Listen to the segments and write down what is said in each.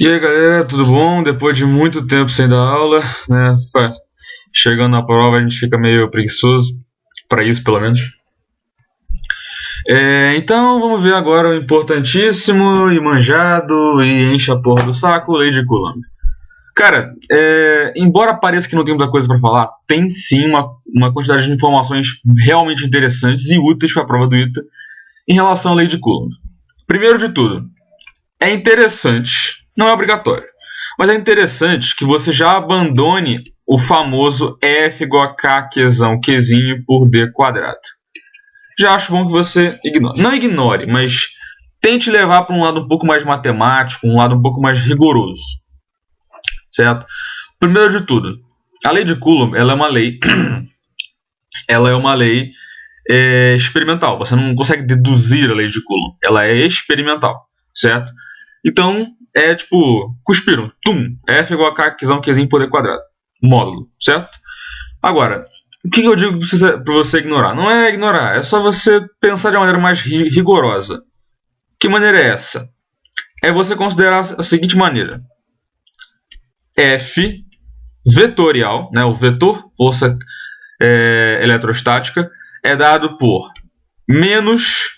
E aí galera, tudo bom? Depois de muito tempo sem dar aula, né? Chegando na prova a gente fica meio preguiçoso, para isso pelo menos. Então vamos ver agora o importantíssimo e manjado e enche a porra do saco, Lei de Coulomb. Cara, embora pareça que não tem muita coisa para falar, tem sim uma quantidade de informações realmente interessantes e úteis para a prova do ITA em relação à Lei de Coulomb. Primeiro de tudo, é interessante, não é obrigatório, mas é interessante que você já abandone o famoso F igual a K Qzinho por D quadrado. Já acho bom que você ignore. Não ignore, mas tente levar para um lado um pouco mais matemático, um lado um pouco mais rigoroso. Certo? Primeiro de tudo, a Lei de Coulomb, ela é uma lei ela é uma lei experimental. Você não consegue deduzir a Lei de Coulomb. Ela é experimental, certo? Então, é tipo, cuspiram, tum, F igual a K Qzinho por D quadrado. Módulo, certo? Agora, o que eu digo para você ignorar? Não é ignorar, é só você pensar de uma maneira mais rigorosa. Que maneira é essa? É você considerar a seguinte maneira. F vetorial, né, o vetor força eletrostática, é dado por menos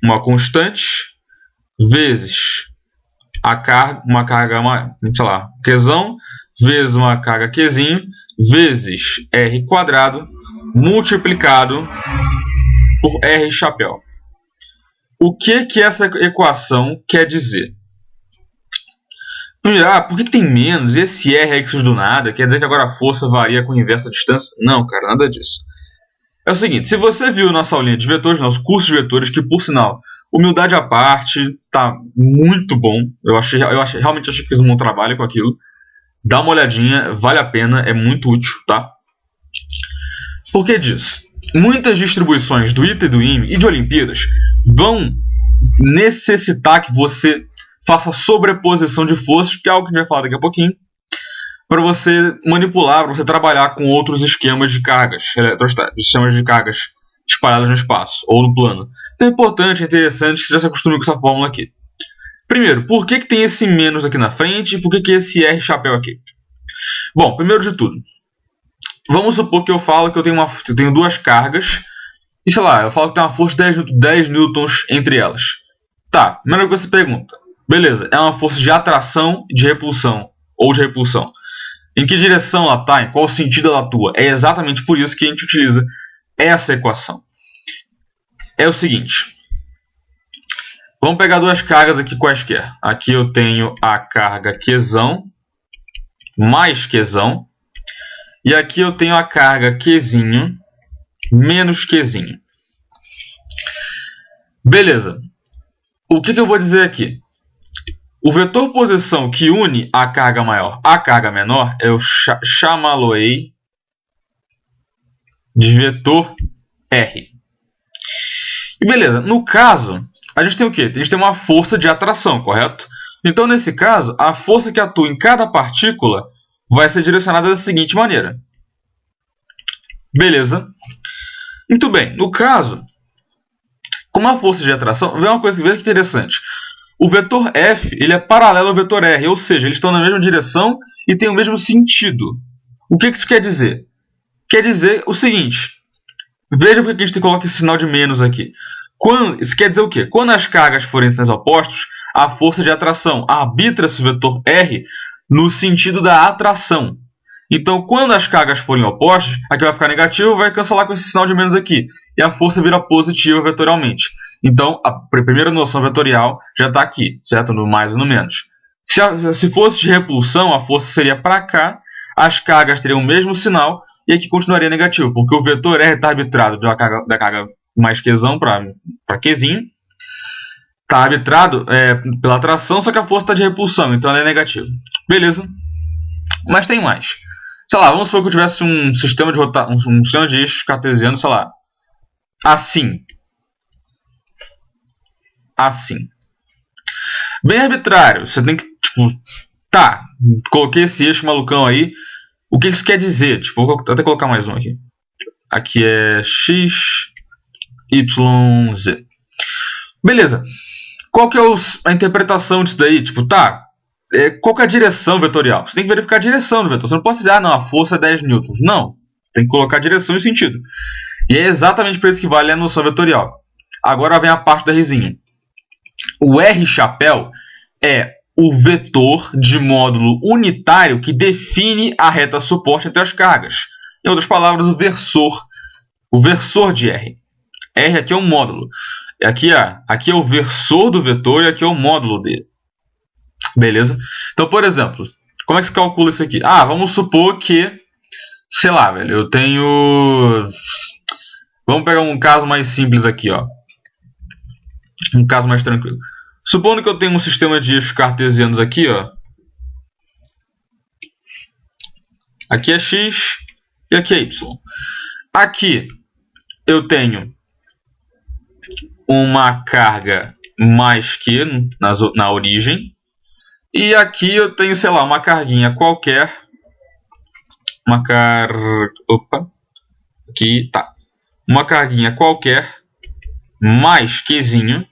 uma constante vezes uma carga, sei lá, Qzão, vezes uma carga Qzinho, vezes R quadrado, multiplicado por R chapéu. O que essa equação quer dizer? Por que tem menos? Esse R aí que surge do nada? Quer dizer que agora a força varia com o inverso da distância? Não, cara, nada disso. É o seguinte, se você viu nossa aulinha de vetores, nosso curso de vetores, que por sinal, humildade à parte, tá muito bom. Realmente achei que fiz um bom trabalho com aquilo. Dá uma olhadinha, vale a pena, é muito útil, tá? Por que disso? Muitas distribuições do ITA e do IME e de Olimpíadas vão necessitar que você faça sobreposição de forças, que é algo que a gente vai falar daqui a pouquinho, para você manipular, para você trabalhar com outros esquemas de cargas eletrostáticas, sistemas de cargas espalhadas no espaço ou no plano. Então é importante, é interessante que você já se acostume com essa fórmula aqui. Primeiro, por que tem esse menos aqui na frente e por que esse R chapéu aqui? Bom, primeiro de tudo, vamos supor que eu falo que eu tenho duas cargas e, sei lá, eu falo que tem uma força de 10 newtons entre elas. Tá, primeira coisa que você pergunta. Beleza, é uma força de atração e de repulsão, ou de repulsão. Em que direção ela está? Em qual sentido ela atua? É exatamente por isso que a gente utiliza essa equação. É o seguinte. Vamos pegar duas cargas aqui quaisquer. Aqui eu tenho a carga Qzão mais Qzão. E aqui eu tenho a carga Qzinho menos Qzinho. Beleza. O que eu vou dizer aqui? O vetor posição que une a carga maior à carga menor, eu chamá-lo-ei de vetor R. E beleza, no caso, a gente tem o quê? A gente tem uma força de atração, correto? Então, nesse caso, a força que atua em cada partícula vai ser direcionada da seguinte maneira. Beleza? Muito bem, no caso, como a força de atração, vem uma coisa que é interessante. O vetor F ele é paralelo ao vetor R, ou seja, eles estão na mesma direção e têm o mesmo sentido. O que isso quer dizer? Quer dizer o seguinte, veja porque a gente coloca esse sinal de menos aqui. Isso quer dizer o quê? Quando as cargas forem em opostos, a força de atração arbitra esse vetor R no sentido da atração. Então, quando as cargas forem opostas, aqui vai ficar negativo, vai cancelar com esse sinal de menos aqui. E a força vira positiva vetorialmente. Então, a primeira noção vetorial já está aqui, certo? No mais e no menos. Se fosse de repulsão, a força seria para cá, as cargas teriam o mesmo sinal e aqui continuaria negativo, porque o vetor R está arbitrado da carga mais Qzão para Qzinho. Está arbitrado pela atração, só que a força está de repulsão, então ela é negativa. Beleza? Mas tem mais. Sei lá, vamos supor que eu tivesse um sistema de um sistema de eixos cartesiano, sei lá, assim. Assim. Bem arbitrário. Você tem que, tá, coloquei esse eixo malucão aí. O que isso quer dizer? Vou até colocar mais um aqui. Aqui é x, y, z. Beleza. Qual que é a interpretação disso daí? Tá, qual que é a direção vetorial? Você tem que verificar a direção do vetor. Você não pode dizer, não, a força é 10 newtons. Não. Tem que colocar a direção e sentido. E é exatamente para isso que vale a noção vetorial. Agora vem a parte do Rzinho. O R chapéu é o vetor de módulo unitário que define a reta suporte entre as cargas. Em outras palavras, o versor de R. R aqui é um módulo. Aqui é o versor do vetor e aqui é o módulo dele. Beleza? Então, por exemplo, como é que se calcula isso aqui? Vamos supor que, sei lá, velho, eu tenho... Vamos pegar um caso mais simples aqui, ó. Um caso mais tranquilo. Supondo que eu tenho um sistema de eixos cartesianos aqui, ó. Aqui é x e aqui é y. Aqui eu tenho uma carga mais q na origem. E aqui eu tenho, sei lá, uma carguinha qualquer. Aqui tá. Uma carguinha qualquer mais qzinho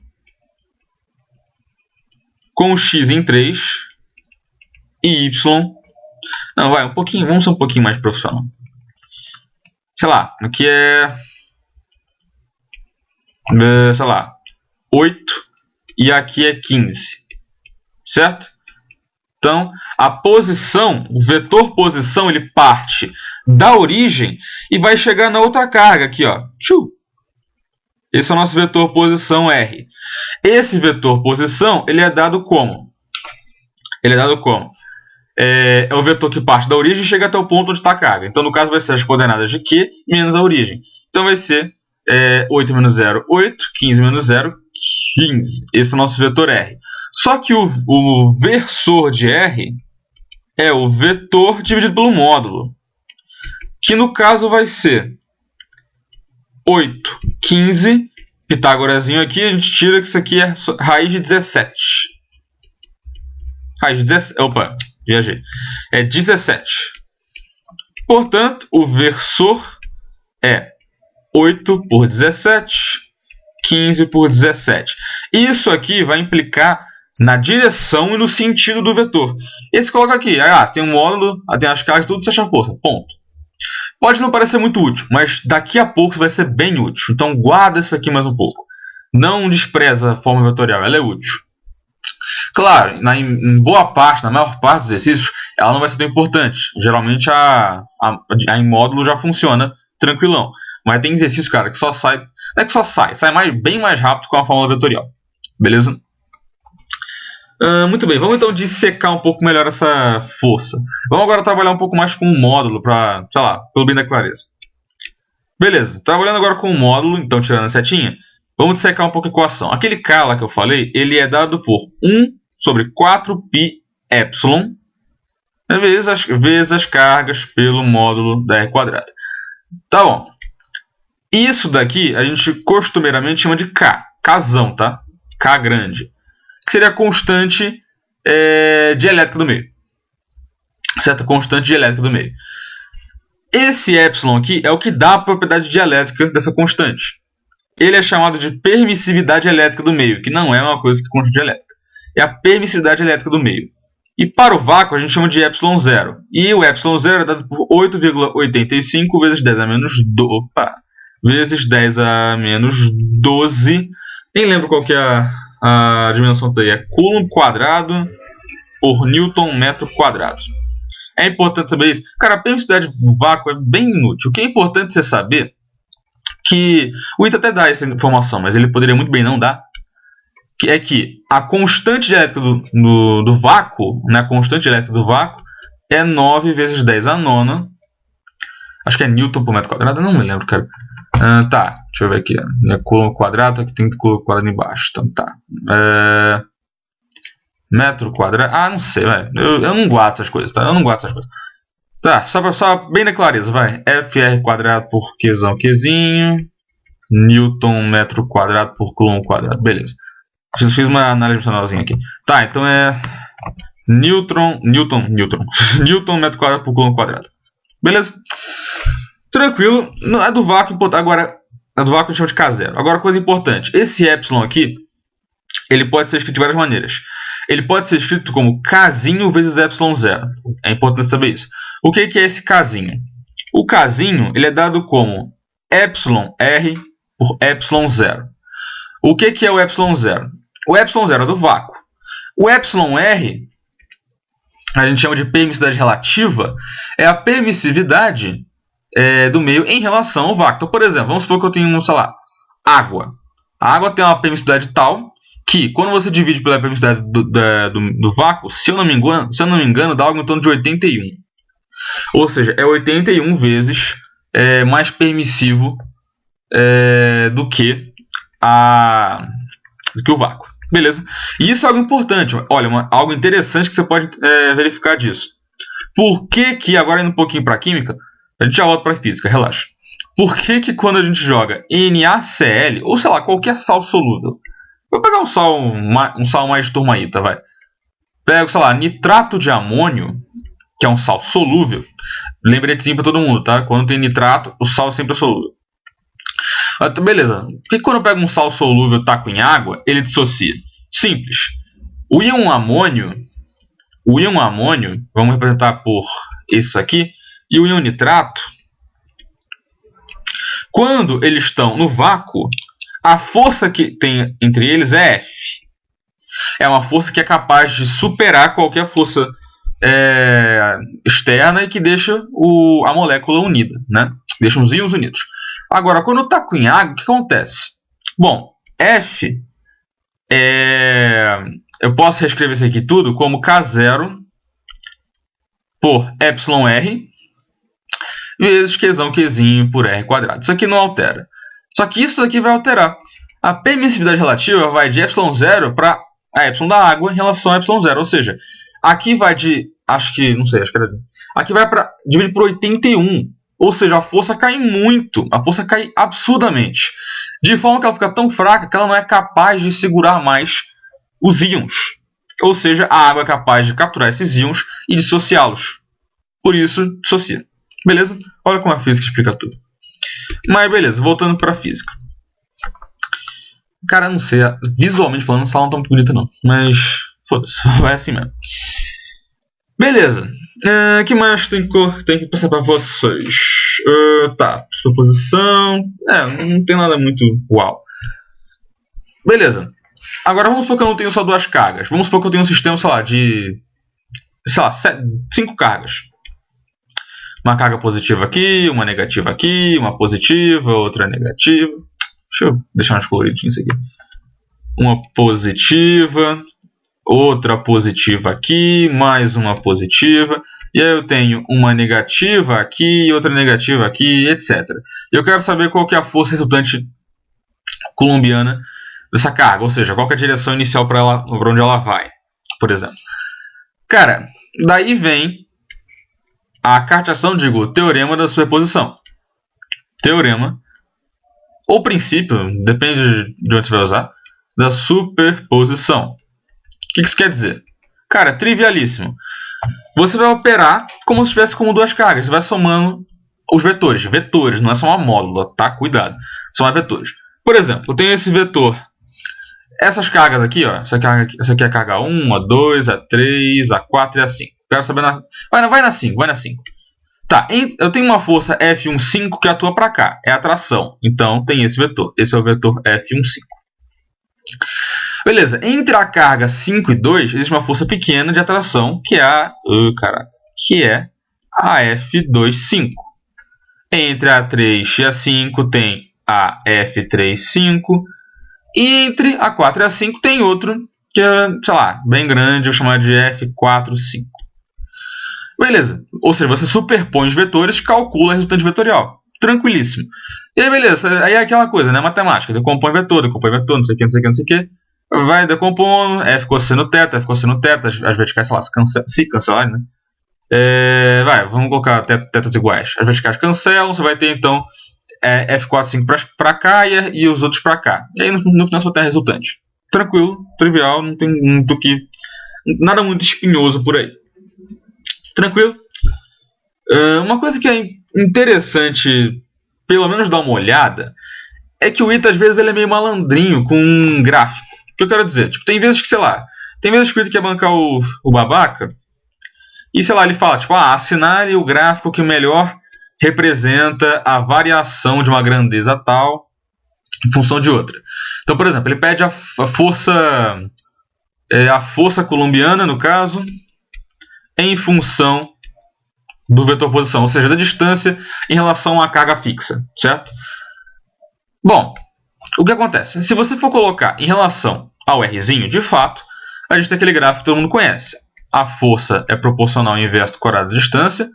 com x em 3 e y. Não, vai, um pouquinho, vamos ser um pouquinho mais profissional. Sei lá, aqui sei lá, 8 e aqui é 15. Certo? Então, a posição, o vetor posição, ele parte da origem e vai chegar na outra carga aqui, ó. Esse é o nosso vetor posição R. Esse vetor posição, ele é dado como? É o vetor que parte da origem e chega até o ponto onde está a carga. Então, no caso, vai ser as coordenadas de Q menos a origem. Então, vai ser 8 menos 0, 8. 15 menos 0, 15. Esse é o nosso vetor R. Só que o versor de R é o vetor dividido pelo módulo. Que, no caso, vai ser 8, 15. Pitágorazinho aqui, a gente tira que isso aqui é raiz de 17. Raiz de 17. Opa, viajei. É 17. Portanto, o versor é 8 por 17, 15 por 17. Isso aqui vai implicar na direção e no sentido do vetor. Esse coloca aqui, tem um módulo, tem as cargas, tudo, você acha a força. Ponto. Pode não parecer muito útil, mas daqui a pouco vai ser bem útil. Então guarda isso aqui mais um pouco. Não despreza a forma vetorial, ela é útil. Claro, em boa parte, na maior parte dos exercícios, ela não vai ser tão importante. Geralmente a em módulo já funciona tranquilão. Mas tem exercício, cara, que só sai... Não é que só sai bem mais rápido com a fórmula vetorial. Beleza? Muito bem, vamos então dissecar um pouco melhor essa força. Vamos agora trabalhar um pouco mais com o módulo, para, sei lá, pelo bem da clareza. Beleza, trabalhando agora com o módulo, então tirando a setinha, vamos dissecar um pouco a equação. Aquele K lá que eu falei, ele é dado por 1 sobre 4πε vezes as cargas pelo módulo da R quadrada. Tá bom. Isso daqui a gente costumeiramente chama de K, Kzão, tá? K grande. Que seria a constante dielétrica do meio. Certa constante dielétrica do meio. Esse epsilon aqui é o que dá a propriedade dielétrica dessa constante. Ele é chamado de permissividade elétrica do meio, que não é uma coisa que constante elétrica. É a permissividade elétrica do meio. E para o vácuo a gente chama de epsilon zero. E o epsilon zero é dado por 8,85 vezes 10 a menos 12. Vezes 10 a menos 12. Nem lembro qual que é a dimensão daí. É Coulomb quadrado por Newton metro quadrado. É importante saber isso. Cara, a permissividade do vácuo é bem inútil. O que é importante você saber que o ITA até dá essa informação, mas ele poderia muito bem não dar. É que a constante dielétrica do vácuo, né, a constante dielétrica do vácuo é 9 vezes 10 a nona. Acho que é Newton por metro quadrado, não me lembro, cara. Tá, deixa eu ver aqui. É Coulomb quadrado, aqui tem Coulomb quadrado embaixo. Então tá. Metro quadrado. Não sei, velho. Eu não guardo essas coisas, tá? Eu não guardo essas coisas. Tá, só bem na clareza, vai. FR quadrado por Qzão, Qzinho. Newton metro quadrado por Coulomb quadrado. Beleza. Fiz uma análise funcionalzinha aqui. Tá, então é Newton metro quadrado por Coulomb quadrado. Beleza? Tranquilo. A do vácuo, agora, a do vácuo a gente chama de K0. Agora, coisa importante. Esse epsilon aqui, ele pode ser escrito de várias maneiras. ele pode ser escrito como casinho vezes ε0. É importante saber isso. O que é esse casinho? O casinho ele é dado como εr por ε0. O que é o ε0? O ε0 é do vácuo. O εr, a gente chama de permissividade relativa, é a permissividade do meio em relação ao vácuo. Então, por exemplo, vamos supor que eu tenho, sei lá, água. A água tem uma permissividade tal que, quando você divide pela permissividade do vácuo, se eu não me engano, dá algo em torno de 81. Ou seja, é 81 vezes mais permissivo do que o vácuo. Beleza? E isso é algo importante. Olha, algo interessante que você pode verificar disso. Por que agora indo um pouquinho para a química, a gente já volta para a física, relaxa. Por que quando a gente joga NaCl, ou sei lá, qualquer sal solúvel, vou pegar um sal mais turmaíta, vai. Pego, sei lá, nitrato de amônio, que é um sal solúvel. Lembretezinho para todo mundo, tá? Quando tem nitrato, o sal sempre é solúvel. Beleza. Por que quando eu pego um sal solúvel e taco em água, ele dissocia? Simples. O íon amônio, vamos representar por isso aqui, e o íon nitrato, quando eles estão no vácuo, a força que tem entre eles é F. É uma força que é capaz de superar qualquer força externa e que deixa a molécula unida, né? Deixa os íons unidos. Agora, quando eu taco em água, o que acontece? Bom, F eu posso reescrever isso aqui tudo como K0 por εr vezes Qzinho por R quadrado. Isso aqui não altera. Só que isso aqui vai alterar. A permissividade relativa vai de ε0 para a ε da água em relação a ε0. Ou seja, aqui vai de... aqui vai para dividir por 81. Ou seja, a força cai muito. A força cai absurdamente. De forma que ela fica tão fraca que ela não é capaz de segurar mais os íons. Ou seja, a água é capaz de capturar esses íons e dissociá-los. Por isso, dissocia. Beleza? Olha como a física explica tudo. Mas beleza, voltando para a física. Cara, não sei, visualmente falando, a sala não tá muito bonita não. Mas, foda-se, vai assim mesmo. Beleza. O que mais tem que passar para vocês? Tá, superposição. Não tem nada muito uau. Beleza. Agora vamos supor que eu não tenho só duas cargas. Vamos supor que eu tenho um sistema, sei lá, de 5 cargas. Uma carga positiva aqui, uma negativa aqui, uma positiva, outra negativa. Deixa eu deixar mais coloridinho isso aqui. Uma positiva, outra positiva aqui, mais uma positiva. E aí eu tenho uma negativa aqui, outra negativa aqui, etc. E eu quero saber qual que é a força resultante coulombiana dessa carga. Ou seja, qual que é a direção inicial para onde ela vai, por exemplo. Cara, daí vem a carteação, o teorema da superposição. Teorema, ou princípio, depende de onde você vai usar, da superposição. O que isso quer dizer? Cara, trivialíssimo. Você vai operar como se estivesse com duas cargas. Você vai somando os vetores. Vetores, não é só uma módula, tá? Cuidado. São vetores. Por exemplo, eu tenho esse vetor. Essas cargas aqui, ó. Essa aqui é a carga 1, a 2, a 3, a 4 e a 5. Quero saber vai na 5, vai na 5. Tá, eu tenho uma força F15 que atua para cá. É atração. Então tem esse vetor. Esse é o vetor F15. Beleza, entre a carga 5 e 2 existe uma força pequena de atração que é a F25. Entre a 3 e a 5 tem a F35. E entre a 4 e a 5 tem outro que é, sei lá, bem grande, eu vou chamar de F45. Beleza, ou seja, você superpõe os vetores e calcula a resultante vetorial. Tranquilíssimo. E aí, beleza, aí é aquela coisa, né? Matemática, decompõe vetor, não sei o que. Vai decompondo, F cosseno teta, as verticais, sei lá, se cancelarem, né? Vamos colocar tetas iguais. As verticais cancelam, você vai ter então F45 para cá e os outros para cá. E aí no final você vai ter a resultante. Tranquilo, trivial, não tem muito nada muito espinhoso por aí. Tranquilo? Uma coisa que é interessante, pelo menos dar uma olhada, é que o ITA às vezes ele é meio malandrinho com um gráfico. O que eu quero dizer? Tipo, tem vezes que, sei lá, Tem vezes escrito que ia bancar o babaca. E sei lá, ele fala, tipo, assinale o gráfico que melhor representa a variação de uma grandeza tal em função de outra. Então, por exemplo, ele pede a força colombiana, no caso, em função do vetor posição, ou seja, da distância em relação à carga fixa, certo? Bom, o que acontece? Se você for colocar em relação ao Rzinho, de fato, a gente tem aquele gráfico que todo mundo conhece. A força é proporcional ao inverso do quadrado da distância,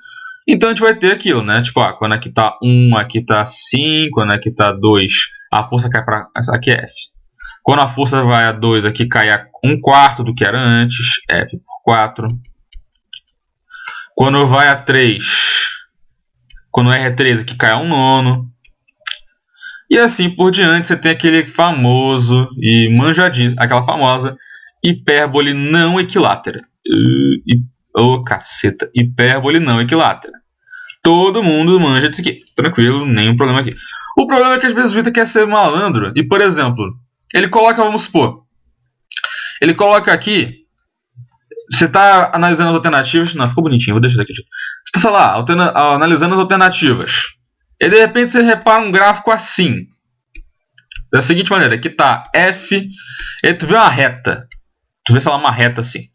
então a gente vai ter aquilo, né? Tipo, quando aqui está 1, aqui está 5, quando aqui está 2, a força cai para... aqui é F. Quando a força vai a 2, aqui cai a 1/4 do que era antes, F por 4. Quando vai a 3, quando R é 13, aqui cai a 1/9. E assim por diante, você tem aquele famoso e manjadinho, aquela famosa hipérbole não equilátera. Caceta, hipérbole não equilátera. Todo mundo manja disso aqui, tranquilo, nenhum problema aqui. O problema é que às vezes o Vitor quer ser malandro e, por exemplo, ele coloca, vamos supor, ele coloca aqui, você está analisando as alternativas, não, ficou bonitinho, vou deixar daqui. Você está, sei lá, analisando as alternativas, e de repente você repara um gráfico assim, da seguinte maneira, aqui está F, e tu vê uma reta, tu vê, sei lá, uma reta assim.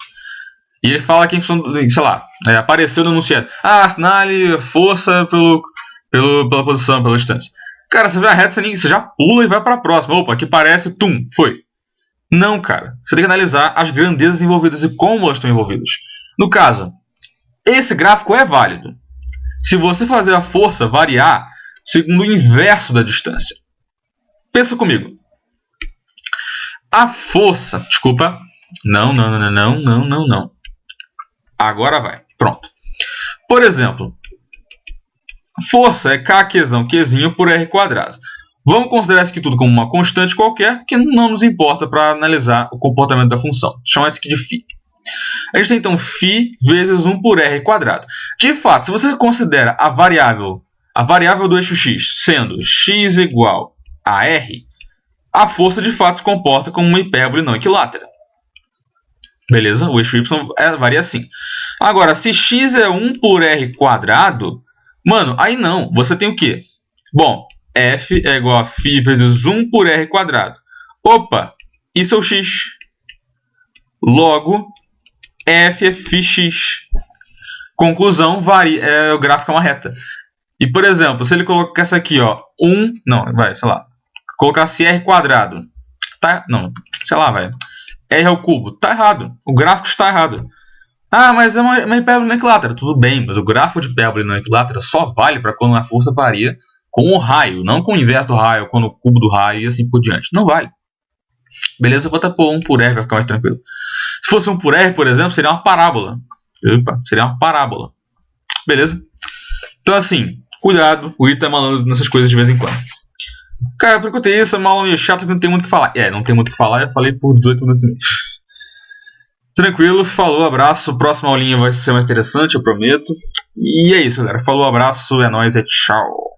E ele fala que, sei lá, apareceu no enunciado. Assinale força pela posição, pela distância. Cara, você vê a reta, você já pula e vai para a próxima. Opa, aqui parece, foi. Não, cara. Você tem que analisar as grandezas envolvidas e como elas estão envolvidas. No caso, esse gráfico é válido se você fazer a força variar segundo o inverso da distância. Pensa comigo. A força... Desculpa. Não. Agora vai. Pronto. Por exemplo, força é Qzinho por R quadrado. Vamos considerar isso aqui tudo como uma constante qualquer, que não nos importa para analisar o comportamento da função. Chama isso aqui de φ. A gente tem então φ vezes 1 por R quadrado. De fato, se você considera a variável do eixo x sendo x igual a R, a força de fato se comporta como uma hipérbole não equilátera. Beleza? O eixo y varia assim. Agora, se x é 1 por r quadrado, mano, aí não. Você tem o quê? Bom, f é igual a φ vezes 1 por r quadrado. Opa, isso é o x. Logo, f é φx. Conclusão, o gráfico é uma reta. E, por exemplo, se ele colocasse aqui, ó, colocasse r quadrado. Tá? Não, sei lá, vai. R ao cubo. Tá errado. O gráfico está errado. Mas é uma hipérbole não equilátera. Tudo bem, mas o gráfico de hipérbole não equilátera só vale para quando a força varia com o raio, não com o inverso do raio, com o cubo do raio e assim por diante. Não vale. Beleza? Bota por 1 por R, vai ficar mais tranquilo. Se fosse 1 por R, por exemplo, seria uma parábola. Seria uma parábola. Beleza? Então, assim, cuidado. O Ita é malandro nessas coisas de vez em quando. Cara, porque eu tenho isso, é uma aula meio chata que não tem muito o que falar. Não tem muito o que falar, eu falei por 18 minutos e meio. Tranquilo, falou, abraço. Próxima aulinha vai ser mais interessante, eu prometo. E é isso, galera. Falou, abraço, é nóis, tchau.